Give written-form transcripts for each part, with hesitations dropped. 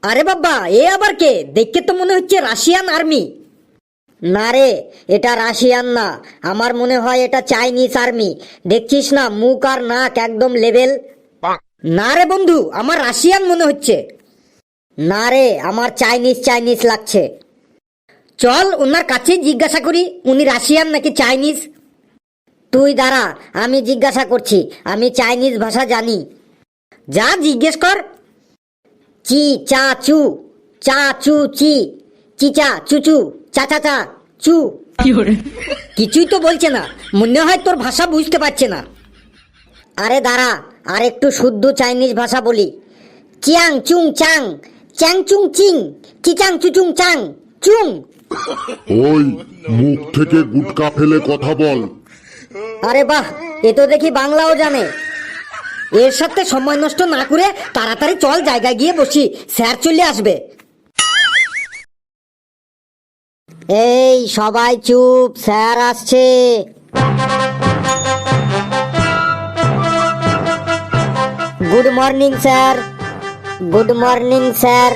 আরে বাবা, এ আবার কে? দেখতে তো মনে হচ্ছে রাশিয়ান আর্মি। না রে, এটা রাশিয়ান না, আমার মনে হয় এটা চাইনিজ আর্মি। দেখছিস না, মুখ আর নাক একদম লেভেল। না রে বন্ধু, আমার রাশিয়ান মনে হচ্ছে। না রে, আমার চাইনিজ চাইনিজ লাগছে। চল ওনার কাছে জিজ্ঞাসা করি উনি রাশিয়ান নাকি চাইনিজ। তুই দাঁড়া, আমি জিজ্ঞাসা করছি, আমি চাইনিজ ভাষা জানি। যা জিজ্ঞেস কর। চি চা চু, চা চু চি, চিচা চুচু, চা চা চা চু। কিছুই তো বলছে না, মনে হয় তোর ভাষা বুঝতে পারছে না। আরে দাঁড়া, আর একটু শুদ্ধ চাইনিজ ভাষা বলি। চিয়াং চুং চাং, চ্যাং চুং চিং, চিচাং চুচুং চাং চুং। ওই, মুখ থেকে গুটকা ফেলে কথা বল। আরে বাহ, এ তো দেখি বাংলাও জানে। এর সাথে সময় নষ্ট না করে তাড়াতাড়ি চল জায়গায় গিয়ে বসি, স্যার চলে আসবে। এই সবাই চুপ, স্যার আসছে। Good morning sir. Good morning sir.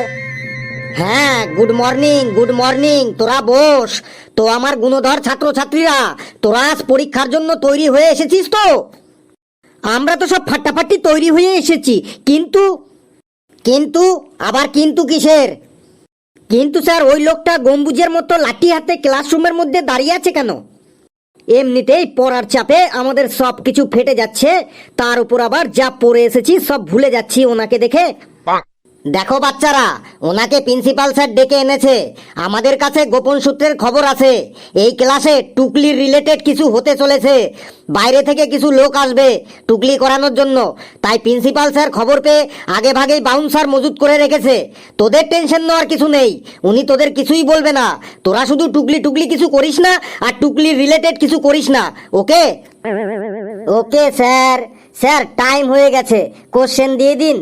হ্যাঁ, গুড মর্নিং গুড মর্নিং। তোরা বস। তো আমার গুণধর ছাত্রছাত্রীরা, তোরা আজ পরীক্ষার জন্য তৈরি হয়ে এসেছিস তো? আমরা তো সব ফাটাফাটি তৈরি হয়ে এসেছি, কিন্তু কিন্তু আবার কিন্তু কিসের? কিন্তু স্যার, ওই লোকটা গম্বুজের মতো লাঠি হাতে ক্লাসরুমের মধ্যে দাঁড়িয়ে আছে কেন? এমনিতেই পড়ার চাপে আমাদের সব কিছু ফেটে যাচ্ছে, তার উপর আবার যা পড়ে এসেছি সব ভুলে যাচ্ছি ওনাকে দেখে। দেখো বাচ্চারা, ওনাকে প্রিন্সিপাল স্যার ডেকে এনেছে। আমাদের কাছে গোপন সূত্রের খবর আছে, এই ক্লাসে টুকলির রিলেটেড কিছু হতে চলেছে। বাইরে থেকে কিছু লোক আসবে টুকলি করানোর জন্য। তাই প্রিন্সিপাল স্যার খবর পেয়ে আগে ভাগেই বাউন্সার মজুত করে রেখেছে। তোদের টেনশন নেওয়ার কিছু নেই, উনি তোদের কিছুই বলবে না। তোরা শুধু টুকলি টুকলি কিছু করিস না, আর টুকলির রিলেটেড কিছু করিস না, okay? Okay sir. Sir, time হয়ে গেছে, কোশ্চেন দিয়ে দিন।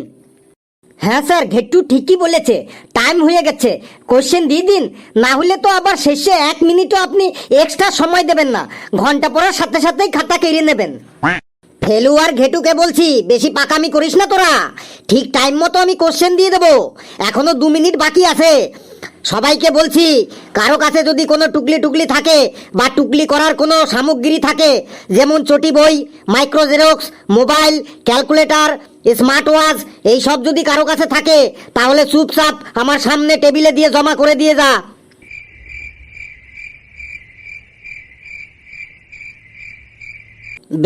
হ্যাঁ স্যার, ঘেট্টু ঠিকই বলেছে, টাইম হয়ে গেছে, কোশ্চেন দিয়ে দিন। না হলে তো আবার শেষে 1 মিনিটও আপনি এক্সট্রা সময় দেবেন না, ঘন্টা পড়ার সাথে সাথেই খাতা কেড়ে নেবেন। ফেলু আর ঘেটুকে বলছি, বেশি পাকামি করিস না তোরা। ঠিক টাইম মতো আমি কোশ্চেন দিয়ে দেবো, এখনো 2 মিনিট বাকি আছে। সবাইকে বলছি, কারো কাছে যদি কোনো টুকলি টুকলি থাকে বা টুকলি করার কোনো সামগ্রী থাকে, যেমন চটি বই, micro xerox, mobile, calculator, smart watch, এইসব যদি কারো কাছে থাকে, তাহলে চুপচাপ আমার সামনে টেবিলে দিয়ে জমা করে দিয়ে যা।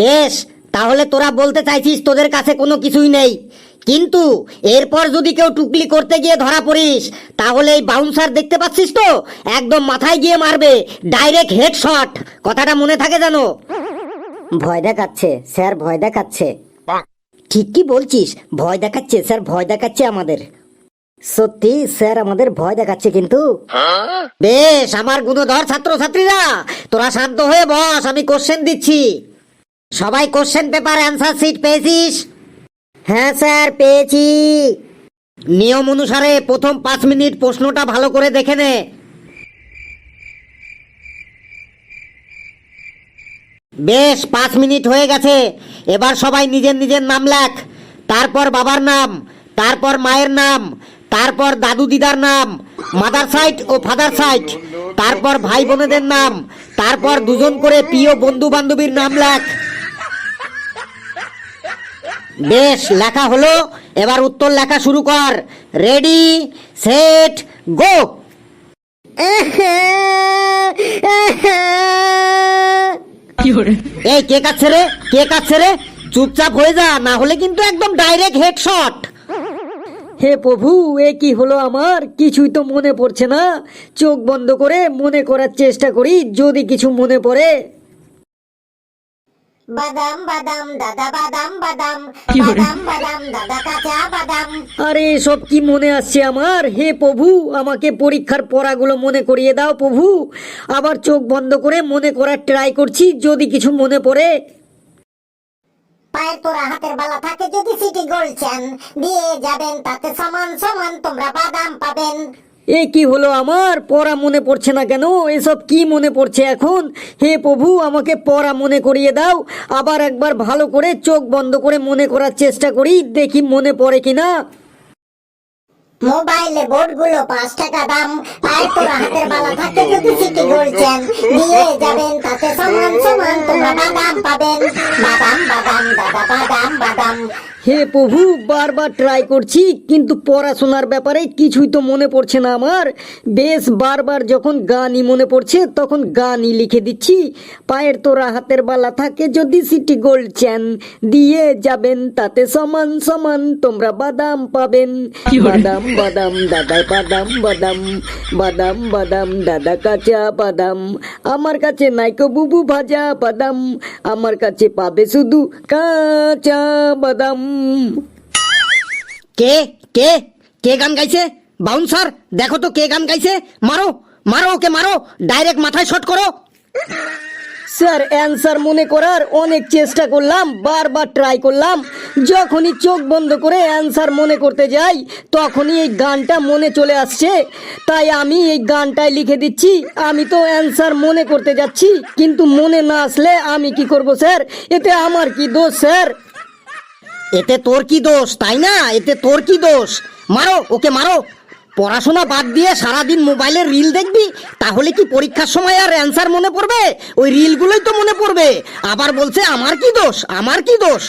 বেশ, তাহলে তোরা বলতে চাইছিস তোদের কাছে কোনো কিছুই নেই, কিন্তু এরপর যদি কেউ টুকলি করতে গিয়ে ধরা পড়িস, তাহলে এই বাউন্সার দেখতে পাচ্ছিস তো, একদম মাথায় গিয়ে মারবে, ডাইরেক্ট হেডশট। কথাটা মনে থাকে জানো? ভয় দেখাচ্ছে স্যার, ভয় দেখাচ্ছে। ঠিক কি বলছিস, ভয় দেখাচ্ছে স্যার, ভয় দেখাচ্ছে আমাদের। সত্যি স্যার, আমাদের ভয় দেখাচ্ছে কিন্তু। বেশ, আমার গুণধর ছাত্রছাত্রীরা, তোরা শান্ত হয়ে বস, আমি কোশ্চেন দিচ্ছি। সবাই কোশ্চেন পেপার অ্যান্সার শিট পেয়েছিস? হ্যাঁ স্যার, পেয়েছি। নিয়ম অনুসারে প্রথম 5 মিনিট প্রশ্নটা ভালো করে দেখে নে। বেশ, 5 মিনিট হয়ে গেছে। এবার সবাই নিজের নিজের নাম লেখ, তারপর বাবার নাম, তারপর মায়ের নাম, তারপর দাদু দিদার নাম, মাদার সাইড ও ফাদার সাইড, তারপর ভাই বোনেদের নাম, তারপর দুজন করে প্রিয় বন্ধু বান্ধবীর নাম লেখ। বেশ, লেখা হলো, এবার উত্তর লেখা শুরু কর। রেডি, সেট, গো। এই কে কাচ্ছে রে, কে কাচ্ছে রে? চুপচাপ হয়ে যা, না হলে কিন্তু একদম ডাইরেক্ট হেডশট। হে প্রভু, এ কি হলো আমার? কিছুই তো মনে পড়ছে না। চোখ বন্ধ করে মনে করার চেষ্টা করি, যদি কিছু মনে পড়ে। বাদাম বাদাম দাদা, বাদাম বাদাম, বাদাম বাদাম দাদা, কাঁচা বাদাম। আরে সব কি মনে আসছে আমার? হে প্রভু, আমাকে পরীক্ষার পড়াগুলো মনে করিয়ে দাও প্রভু। আবার চোখ বন্ধ করে মনে করার ট্রাই করছি, যদি কিছু মনে পড়ে। পায়ের তোরা হাতের বালা থাকে যদি সিটি গোল্ড চেন দিয়ে যাবেন, তাতে সমান সমান তোমরা বাদাম পাবেন। এ কি হলো আমার? পড়া মনে পড়ছে না কেন? এসব কি মনে পড়ছে এখন? হে প্রভু, আমাকে পড়া মনে করিয়ে দাও। আবার একবার ভালো করে চোখ বন্ধ করে মনে করার চেষ্টা করি, দেখি মনে পড়ে কিনা। মোবাইলে বোর্ডগুলো 5 টাকা দাম, পায়ের তোরা হাতের বালা থাকে যদি সিটি গোল্ড চেন দিয়ে যাবেন তাতে সমান সমান তোমরা বাদাম পাবেন। বাদাম বাদাম দাদা বাদাম বাদাম। হে প্রভু, বারবার ট্রাই করছি কিন্তু পড়াশোনার ব্যাপারে কিছুই তো মনে পড়ছে না আমার। বেশ, বারবার যখন গানই মনে পড়ছে তখন গানই লিখে দিচ্ছি। পায়ের তোরা হাতের বালা থাকে যদি সিটি গোল্ড চেন দিয়ে যাবেন তাতে সমান সমান তোমরা বাদাম পাবেন। বাদাম বাদাম দাদা বাদাম বাদাম, বাদাম বাদাম দাদা কাঁচা বাদাম, আমার কাছে নাইকো বুবু ভাজা বাদাম, আমার কাছে পাবে শুধু কাঁচা বাদাম। কে কে কে গান গাইছে? বাউন্সার, দেখো তো কে গান গাইছে। মারো মারো, ওকে মারো, ডাইরেক্ট মাথায় শট করো। স্যার, অ্যান্সার মনে করার অনেক চেষ্টা করলাম, বারবার ট্রাই করলাম। যখনই চোখ বন্ধ করে অ্যান্সার মনে করতে যাই তখনই এই গানটা মনে চলে আসছে, তাই আমি এই গানটাই লিখে দিচ্ছি। আমি তো অ্যান্সার মনে করতে যাচ্ছি কিন্তু মনে না আসলে আমি কি করব স্যার? এতে আমার কি দোষ স্যার? এতে তোর কি দোষ, তাই না? এতে তোর কি দোষ? মারো, ওকে মারো। পড়াশোনা বাদ দিয়ে সারাদিন মোবাইলের রিল দেখবি, তাহলে কি পরীক্ষার সময় আর অ্যান্সার মনে পড়বে? ওই রিলগুলোই তো মনে পড়বে। আবার বলছে আমার কি দোষ, আমার কি দোষ।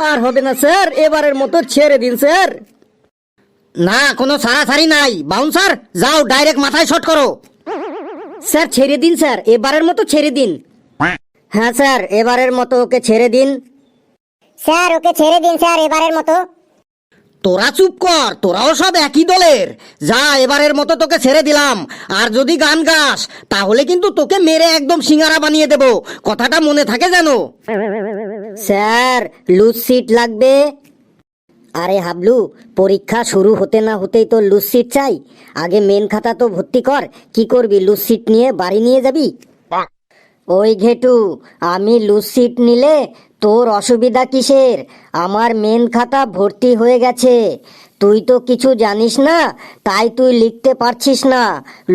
আর হবে না স্যার, এবারের মতো ছেড়ে দিন স্যার। না, কোনো সারাসারি নাই। বাউন্সার, যাও ডাইরেক্ট মাথায় শট করো। স্যার ছেড়ে দিন স্যার, এবারের মতো ছেড়ে দিন। হ্যাঁ স্যার, এবারের মতো ওকে ছেড়ে দিন। স্যার ওকে ছেড়ে দিন স্যার এবারের মতো। তোরা চুপ কর, তোরাও সব একই দলের। যা, এবারের মতো তোকে ছেড়ে দিলাম। আর যদি গান গাস তাহলে কিন্তু তোকে মেরে একদম সিঙ্গারা বানিয়ে দেব, কথাটা মনে থাকে যেন। স্যার, লুজ সিট লাগবে। আরে হাবলু, পরীক্ষা শুরু হতে না হতেই তো লুজ সিট চাই? আগে মেন খাতা তো ভর্তি কর। কি করবি, লুজ সিট নিয়ে বাড়ি নিয়ে যাবি? ওই ঘেটু, আমি লুজ সিট নিলে তোর অসুবিধা কিসের? আমার মেন খাতা ভর্তি হয়ে গেছে। তুই তো কিছু জানিস না, তাই তুই লিখতে পারছিস না।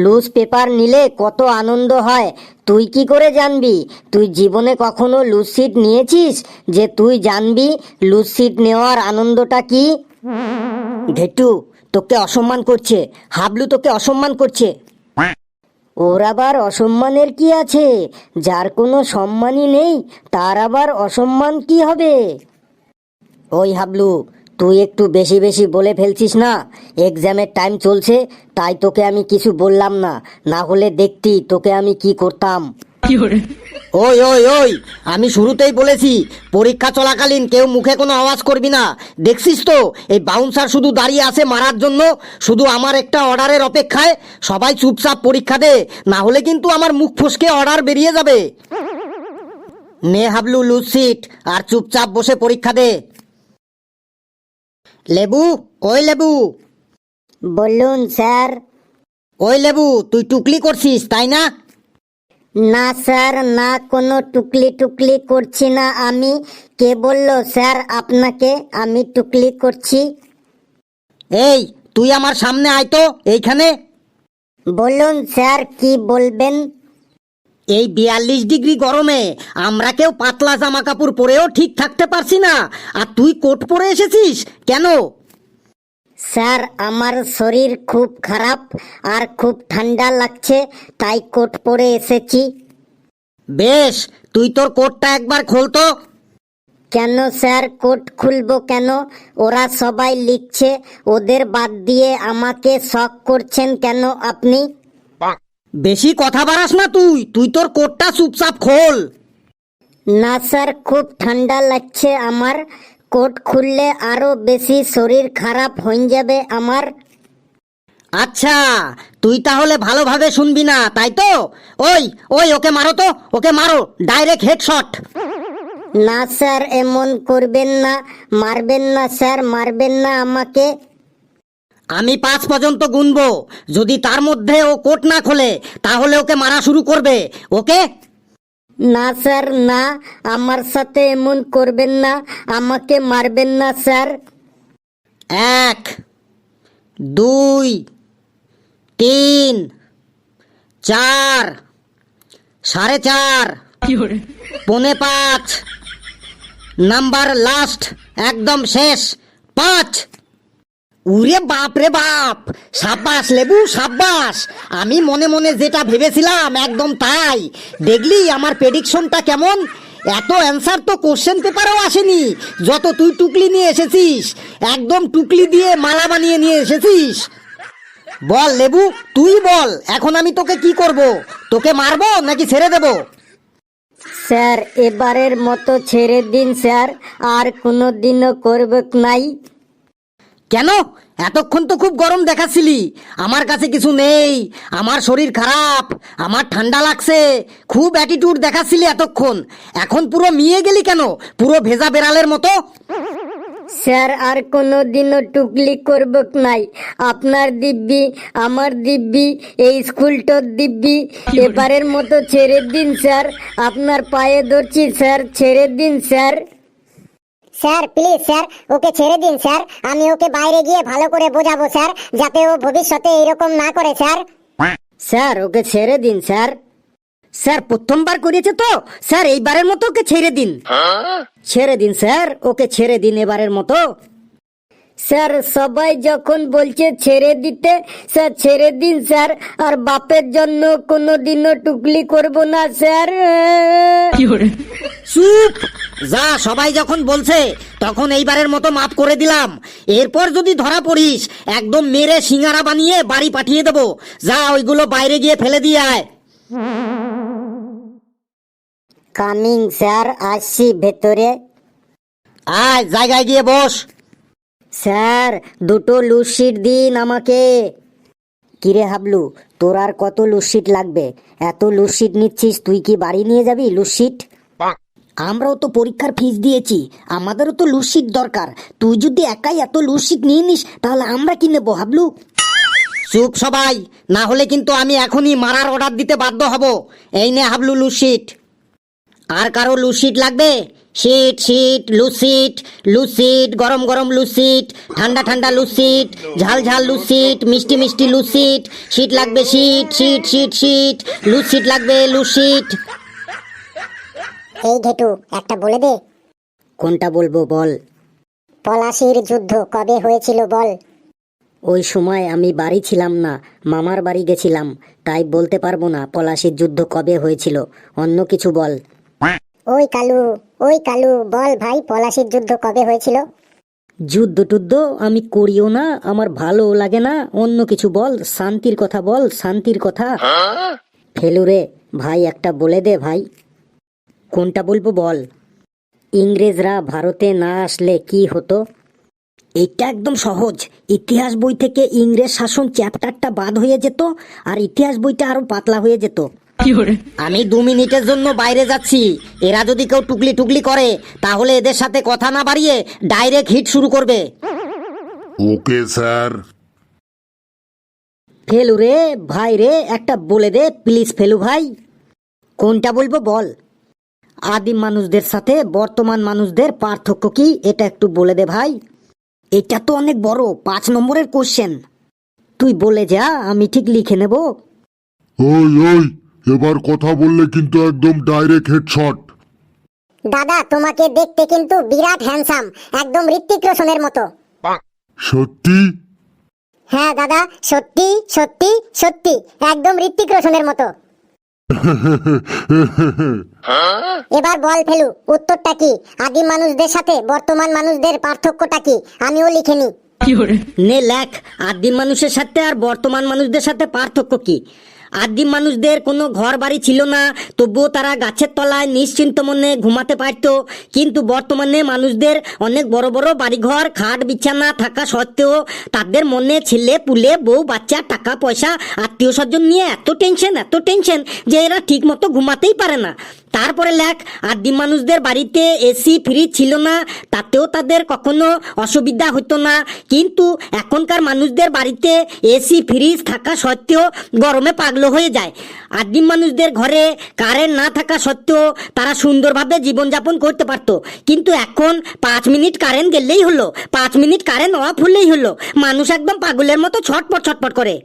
লুজ পেপার নিলে কত আনন্দ হয় তুই কি করে জানবি? তুই জীবনে কখনো লুজ সিট নিয়েছিস যে তুই জানবি লুজ সিট নেওয়ার আনন্দটা কি? ঘেটু, তোকে অসম্মান করছে। হাবলু তোকে অসম্মান করছে। ওর আবার অসম্মানের কি আছে? যার কোনো সম্মানই নেই তার আবার অসম্মান কি হবে? ওই হাবলু, তুই একটু বেশি বেশি বলে ফেলছিস না। এক্সামের টাইম চলছে তাই তোকে আমি কিছু বললাম না, না হলে দেখতি তোকে আমি কি করতাম। ওই ওই ওই, আমি শুরুতেই বলেছি পরীক্ষা চলাকালীন কেউ মুখে কোনো আওয়াজ করবি না। দেখছিস তো এই বাউন্সার শুধু দাঁড়িয়ে আছে মারার জন্য, শুধু আমার একটা অর্ডারের অপেক্ষায়। সবাই চুপচাপ পরীক্ষা দে, না হলে কিন্তু আমার মুখ ফসকে অর্ডার বেরিয়ে যাবে। নে হাবলু লুজ সিট, আর চুপচাপ বসে পরীক্ষা দে। লেবু, ওই লেবু। বলুন স্যার। ওই লেবু, তুই টুকলি করছিস তাই না? না স্যার, না, কোনো টুকলি টুকলি করছি না আমি। কে বললো স্যার আপনাকে আমি টুকলি করছি? এই, তুই আমার সামনে আয় তো এইখানে। বলুন স্যার কি বলবেন? এই 42 ডিগ্রি গরমে আমরা কেউ পাতলা জামা কাপড় পরেও ঠিক থাকতে পারছি না, আর তুই কোট পরে এসেছিস কেন? স্যার আমার শরীর খুব খারাপ আর খুব ঠান্ডা লাগছে তাই কোট পরে এসেছি। বেশ, তুই তোর কোটটা একবার খোল তো। কেন স্যার কোট খুলবো কেন? ওরা সবাই লিখছে, ওদের বাদ দিয়ে আমাকে শক করছেন কেন আপনি? বেশি কথা বাড়াস না তুই, তুই তোর কোটটা চুপচাপ খোল। না স্যার, খুব ঠান্ডা লাগছে আমার। কোট খুললে আরো বেশি শরীর খারাপ হয়ে যাবে আমার। আচ্ছা, তুই তাহলে ভালোভাবে শুনবি না তাই তো? ওই ওই, ওকে মারো তো, ওকে মারো, ডাইরেক্ট হেডশট। না স্যার, এমন করবেন না, মারবেন না স্যার, মারবেন না আমাকে। আমি 5 পর্যন্ত গুনবো, যদি তার মধ্যে ও কোট না খোলে তাহলে ওকে মারা শুরু করবে, ওকে? না স্যার না, আমার সাথে এমন করবেন না, আমাকে মারবেন না স্যার। 1, 2, 3, 4, 4.5, 4.5, নাম্বার লাস্ট, একদম শেষ, 5। উরে বাপ রে বাপ, সাব্বাস লেবু সাব্বাস। আমি মনে মনে যেটা ভেবেছিলাম একদম তাই। দেখলি আমার প্রেডিকশনটা কেমন? এত অ্যান্সার তো কোশ্চেন পেপারেও আসেনি যত তুই টুকলি নিয়ে এসেছিস। একদম টুকলি দিয়ে মালা বানিয়ে নিয়ে এসেছিস। বল লেবু, তুই বল, এখন আমি তোকে কি করব? তোকে মারবো নাকি ছেড়ে দেবো? স্যার এবারের মতো ছেড়ে দিন স্যার, আর কোনো দিনও করবে নাই। কেন? এতক্ষণ তো খুব গরম দেখাচ্ছিলি। আমার কাছে কিছু নেই, আমার শরীর খারাপ, আমার ঠান্ডা লাগছে, খুব অ্যাটিটিউড দেখাচ্ছিলি এতক্ষণ। এখন পুরো মিয়ে গেলি কেন, পুরো ভেজা বেড়ালের মতো? স্যার আর কোনো দিনও টুকলি করব নাই। আপনার দিব্যি, আমার দিব্যি, এই স্কুলটার দিব্যি। এবারের মতো ছেড়ে দিন স্যার, আপনার পায়ে ধরছি স্যার, ছেড়ে দিন স্যার। স্যার প্লিজ স্যার, ওকে ছেড়ে দিন স্যার। আমি ওকে বাইরে গিয়ে ভালো করে বোঝাবো স্যার, যাতে ও ভবিষ্যতে এরকম না করে স্যার। স্যার ওকে ছেড়ে দিন স্যার। স্যার প্রথমবার করেছে তো স্যার, এইবারের মতো ওকে ছেড়ে দিন। ছেড়ে দিন স্যার, ওকে ছেড়ে দিন এবারের মতো। স্যার সবাই যখন বলছে ছেড়ে দিতে, স্যার ছেড়ে দিন স্যার। আর বাপের জন্য কোনো দিনও টুকলি করব না স্যার। চুপ! যা, সবাই যখন বলছে তখন এইবারের মতো মাফ করে দিলাম। এরপর যদি ধরা পড়িস একদম মেরে সিঙ্গারা বানিয়ে বাড়ি পাঠিয়ে দেবো। যা, ওইগুলো বাইরে গিয়ে ফেলে দিয়ে আয়। কামিং স্যার, আসছি ভেতরে। আয়, জায়গায় গিয়ে বস। স্যার দুটো লুসিট দিন আমাকে। কিরে হাবলু, তোর আর কত লুসিট লাগবে? এত লুসিট নিচ্ছিস, তুই কি বাড়ি নিয়ে যাবি লুসিট? আমরাও তো পরীক্ষার ফিস দিয়েছি, আমাদেরও তো লুসিট দরকার। তুই যদি একাই এত লুসিট নিয়ে নিস তাহলে আমরা কি নেবো হাবলু? চুপ সবাই, না হলে কিন্তু আমি এখনই মারার অর্ডার দিতে বাধ্য হব। এই নে হাবলু লুসিট। আর কারো লুসিট লাগবে? শীত শীত লুসিট, লুসিট, গরম গরম লুসিট, ঠান্ডা ঠান্ডা লুসিট, ঝাল ঝাল লুসিট, মিষ্টি মিষ্টি লুসিট। শীত লাগবে শীত, শীত শীত শীত, লুসিট লাগবে লুসিট। এই ঘেটু, একটা বলে দে। কোনটা বলবো বল? পলাশির যুদ্ধ কবে হয়েছিল বল? ওই সময় আমি বাড়ি ছিলাম না, মামার বাড়ি গেছিলাম, তাই বলতে পারবো না পলাশির যুদ্ধ কবে হয়েছিল। অন্য কিছু বল। ওই কালু বল ভাই, পলাশির যুদ্ধ কবে হয়েছিল? যুদ্ধ টুদ্ধ আমি করিও না, আমার ভালো লাগে না। অন্য কিছু বল, শান্তির কথা বল, শান্তির কথা। ফেলুরে ভাই, একটা বলে দে ভাই। কোনটা বলবো বল? ইংরেজরা ভারতে না আসলে কি হতো? এটা একদম সহজ। ইতিহাস বই থেকে ইংরেজ শাসন চ্যাপ্টারটা বাদ হয়ে যেত, আর ইতিহাস বইটা আরো পাতলা হয়ে যেত। আমি 2 মিনিটের জন্য বাইরে যাচ্ছি। এরা যদি কেউ টুকলি টুকলি করে তাহলে এদের সাথে কথা না বাড়িয়ে ডাইরেক্ট হিট শুরু করবে। Okay sir. ফেলু রে ভাই রে, একটা বলে দে প্লিজ ফেলু ভাই। কোনটা বলবো বল? আদিম মানুষদের সাথে বর্তমান মানুষদের পার্থক্য কি, এটা একটু বলে দে ভাই। এটা তো অনেক বড়, 5 নম্বরের কোশ্চেন। তুই বলে যা, আমি ঠিক লিখে নেব। ওই ওই, এবার কথা বললে কিন্তু একদম ডাইরেক্ট হেডশট। দাদা তোমাকে দেখতে কিন্তু বিরাট হ্যান্ডসাম, একদম ঋত্বিক রোশনের মতো। সত্যি? হ্যাঁ দাদা, সত্যি সত্যি সত্যি, একদম ঋত্বিক রোশনের মতো। এবার বল ফেলু, উত্তরটা কি? আদিম মানুষদের সাথে বর্তমান মানুষদের পার্থক্যটা কি? আমিও লিখে নি। নে লেখ, আদিম মানুষের সাথে আর বর্তমান মানুষদের সাথে পার্থক্য কি? আদিম মানুষদের কোনো ঘর বাড়ি ছিল না, তবুও তারা গাছের তলায় নিশ্চিন্ত মনে ঘুমাতে পারত। কিন্তু বর্তমানে মানুষদের অনেক বড় বড় বাড়িঘর, খাট বিছানা থাকা সত্ত্বেও তাদের মনে ছেলে পুলে, বউ বাচ্চা, টাকা পয়সা, আত্মীয় স্বজন নিয়ে এত টেনশন যে এরা ঠিক মতো ঘুমাতেই পারে না। তারপরে লেখ, আদিম মানুষদের বাড়িতে এসি ফ্রিজ ছিল না, তাতেও তাদের কখনো অসুবিধা হতো না। কিন্তু এখনকার মানুষদের বাড়িতে এসি ফ্রিজ থাকা সত্ত্বেও গরমে পাগল হয়ে যায়। আদিম মানুষদের ঘরে কারেন্ট না থাকা সত্ত্বেও তারা সুন্দরভাবে জীবনযাপন করতে পারত। কিন্তু এখন 5 মিনিট কারেন্ট গেলেই হলো, 5 মিনিট কারেন্ট অফ হলেই হলো, মানুষ একদম পাগলের মতো ছটপট করে।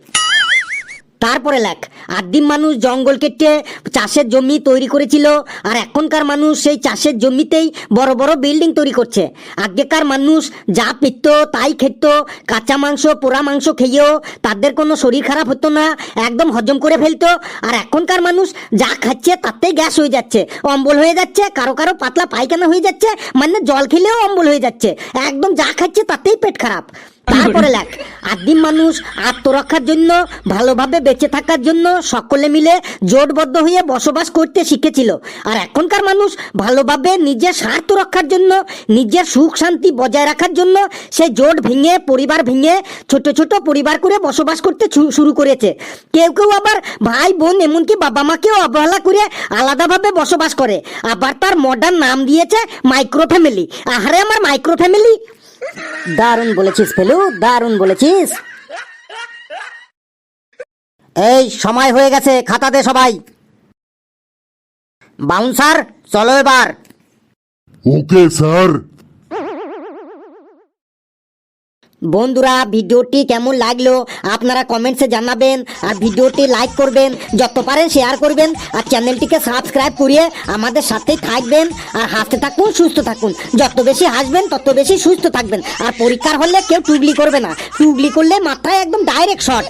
তারপরে লেখ, আদিম মানুষ জঙ্গল কেটে চাষের জমি তৈরি করেছিল, আর এখনকার মানুষ সেই চাষের জমিতেই বড় বড় বিল্ডিং তৈরি করছে। আগেকার মানুষ যা পেত তাই খেত, কাঁচা মাংস পোড়া মাংস খেয়েও তাদের কোনো শরীর খারাপ হতো না, একদম হজম করে ফেলতো। আর এখনকার মানুষ যা খাচ্ছে তাতেই গ্যাস হয়ে যাচ্ছে, অম্বল হয়ে যাচ্ছে, কারো কারো পাতলা পায়খানা হয়ে যাচ্ছে, মানে জল খেলেও অম্বল হয়ে যাচ্ছে, একদম যা খাচ্ছে তাতেই পেট খারাপ। তারপরে লেখ, আদিম মানুষ আত্মরক্ষার জন্য, ভালোভাবে বেঁচে থাকার জন্য সকলে মিলে জোটবদ্ধ হয়ে বসবাস করতে শিখেছিল। আর এখনকার মানুষ ভালোভাবে নিজের স্বার্থ রক্ষার জন্য, নিজের সুখ শান্তি বজায় রাখার জন্য সেই জোট ভেঙে, পরিবার ভেঙে ছোট ছোট পরিবার করে বসবাস করতে শুরু করেছে। কেউ কেউ আবার ভাই বোন এমনকি বাবা মাকেও অবহেলা করে আলাদাভাবে বসবাস করে, আবার তার মডার্ন নাম দিয়েছে মাইক্রো ফ্যামিলি। আহারে আমার মাইক্রো ফ্যামিলি। দারুণ বলেছিস ফেলু, দারুণ বলেছিস। এই সময় হয়ে গেছে, খাতা দে সবাই। বাউন্সার চলো এবার। Okay sir. বন্ধুরা, ভিডিওটি কেমন লাগলো আপনারা কমেন্টসে জানাবেন, আর ভিডিওটি লাইক করবেন, যত পারেন শেয়ার করবেন, আর চ্যানেলটিকে সাবস্ক্রাইব করিয়ে আমাদের সাথেই থাকবেন। আর হাসতে থাকুন, সুস্থ থাকুন, যত বেশি হাসবেন তত বেশি সুস্থ থাকবেন। আর পরীক্ষার হলে কেউ টুগলি করবে না, টুগলি করলে মাথায় একদম ডাইরেক্ট শট।